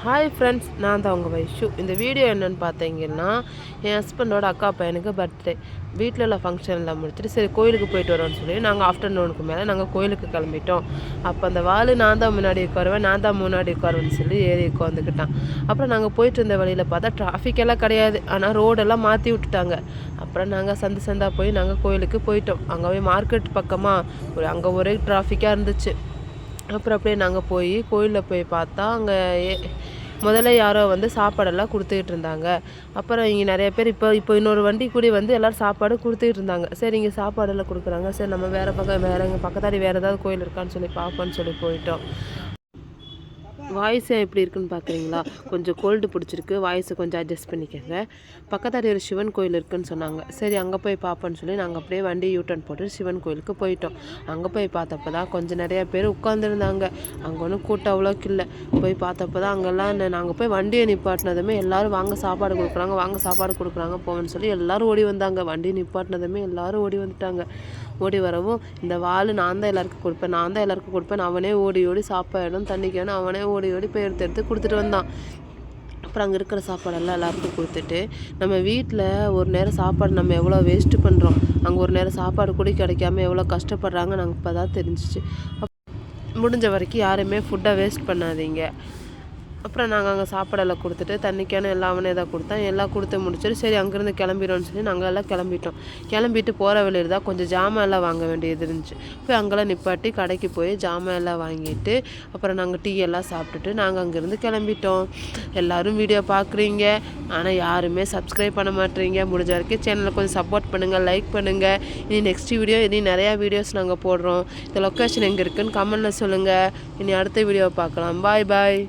Hi friends, நான் தான் உங்கள் வைஷு. இந்த வீடியோ என்னென்னு பார்த்தீங்கன்னா, என் ஹஸ்பண்டோட அக்கா பையனுக்கு பர்த்டே. வீட்டில் உள்ள ஃபங்க்ஷனில் முடிச்சுட்டு சரி கோயிலுக்கு போயிட்டு வரோன்னு சொல்லி நாங்கள் ஆஃப்டர்நூனுக்கு மேலே நாங்கள் கோயிலுக்கு கிளம்பிட்டோம். அப்போ அந்த வாள் நான் தான் முன்னாடி உட்காருவேன், நான் தான் முன்னாடி உட்காருவேன்னு சொல்லி ஏறி உட்காந்துக்கிட்டான். அப்புறம் நாங்கள் போயிட்டு இருந்த வழியில் பார்த்தா டிராஃபிக் எல்லாம் கிடையாது, ஆனால் ரோடெல்லாம் மாற்றி விட்டுட்டாங்க. அப்புறம் நாங்கள் சந்தாக போய் நாங்கள் கோயிலுக்கு போயிட்டோம். அங்கே போய் மார்க்கெட் பக்கமாக அங்கே ஒரே டிராஃபிக்காக இருந்துச்சு. அப்புறம் அப்படியே நாங்கள் போய் கோயிலில் போய் பார்த்தா அங்கே முதல்ல யாரோ சாப்பாடெல்லாம் கொடுத்துக்கிட்டு இருந்தாங்க. அப்புறம் இங்கே நிறைய பேர் இப்போ இன்னொரு வண்டி கூடி எல்லோரும் சாப்பாடு கொடுத்துக்கிட்டு இருந்தாங்க. சரி இங்கே சாப்பாடெல்லாம் கொடுக்குறாங்க, சரி நம்ம வேறு எங்கள் பக்கத்தாடி வேறு ஏதாவது கோயில் இருக்கான்னு சொல்லி பார்ப்போன்னு சொல்லி போயிட்டோம். வாய்ஸ் எப்படி இருக்குன்னு பார்க்குறீங்களா? கொஞ்சம் கோல்டு பிடிச்சிருக்கு, வாய்ஸை கொஞ்சம் அட்ஜஸ்ட் பண்ணிக்கோங்க. பக்கத்தாடி ஒரு சிவன் கோயில் இருக்குதுன்னு சொன்னாங்க. சரி அங்கே போய் பார்ப்போன்னு சொல்லி நாங்கள் அப்படியே வண்டி யூட்டர்ன் போட்டு சிவன் கோயிலுக்கு போயிட்டோம். அங்கே போய் பார்த்தப்போ தான் கொஞ்சம் நிறையா பேர் உட்காந்துருந்தாங்க. அங்கே ஒன்றும் கூட்டம் அவ்வளோக்கு இல்லை. போய் பார்த்தப்போ தான் அங்கெல்லாம் நாங்கள் போய் வண்டியை நிப்பாட்டினதுமே எல்லோரும் வாங்க சாப்பாடு கொடுக்குறாங்க, வாங்க சாப்பாடு கொடுக்குறாங்க போவேன்னு சொல்லி எல்லோரும் ஓடி வந்தாங்க. வண்டி நிப்பாட்டினதுமே எல்லோரும் ஓடி வந்துட்டாங்க. ஓடி வரவும் இந்த வாள் நான் தான் எல்லாருக்கும் கொடுப்பேன், அவனே ஓடி ஓடி சாப்பாடும் தண்ணிக்கணும் அவனே ஓடி ஓடி போய் எடுத்து கொடுத்துட்டு வந்தான். அப்புறம் அங்கே இருக்கிற சாப்பாடெல்லாம் எல்லாருக்கும் கொடுத்துட்டு நம்ம வீட்டில் ஒரு நேரம் சாப்பாடு நம்ம எவ்வளோ வேஸ்ட்டு பண்ணுறோம், அங்கே ஒரு நேரம் சாப்பாடு கூட கிடைக்காம எவ்வளோ கஷ்டப்படுறாங்க நாங்கள் இப்போ தான் தெரிஞ்சிச்சு. முடிஞ்ச வரைக்கும் யாருமே ஃபுட்டை வேஸ்ட் பண்ணாதீங்க. அப்புறம் நாங்கள் அங்கே சாப்பாடெல்லாம் கொடுத்துட்டு தண்ணிக்கான எல்லாமே தான் கொடுத்தேன். எல்லாம் கொடுத்து முடிச்சுட்டு சரி அங்கேருந்து கிளம்பிடும்னு சொல்லி நாங்கள் எல்லாம் கிளம்பிட்டோம். கிளம்பிட்டு போகிற வழியில் தான் கொஞ்சம் ஜாமான் எல்லாம் வாங்க வேண்டியது இருந்துச்சு. போய் அங்கெல்லாம் நிப்பாட்டி கடைக்கு போய் ஜாமான் எல்லாம் வாங்கிட்டு அப்புறம் நாங்கள் டீ எல்லாம் சாப்பிட்டுட்டு நாங்கள் அங்கேருந்து கிளம்பிட்டோம். எல்லோரும் வீடியோ பார்க்குறீங்க, ஆனால் யாருமே சப்ஸ்கிரைப் பண்ண மாட்டேறீங்க. முடிஞ்ச வரைக்கும் சேனலை கொஞ்சம் சப்போர்ட் பண்ணுங்கள், லைக் பண்ணுங்கள். இனி நெக்ஸ்ட் வீடியோ நிறையா வீடியோஸ் நாங்கள் போடுறோம். இந்த லொக்கேஷன் எங்கே இருக்குதுன்னு கமெண்ட்டில் சொல்லுங்கள். இனி அடுத்த வீடியோ பார்க்கலாம். பாய் பாய்.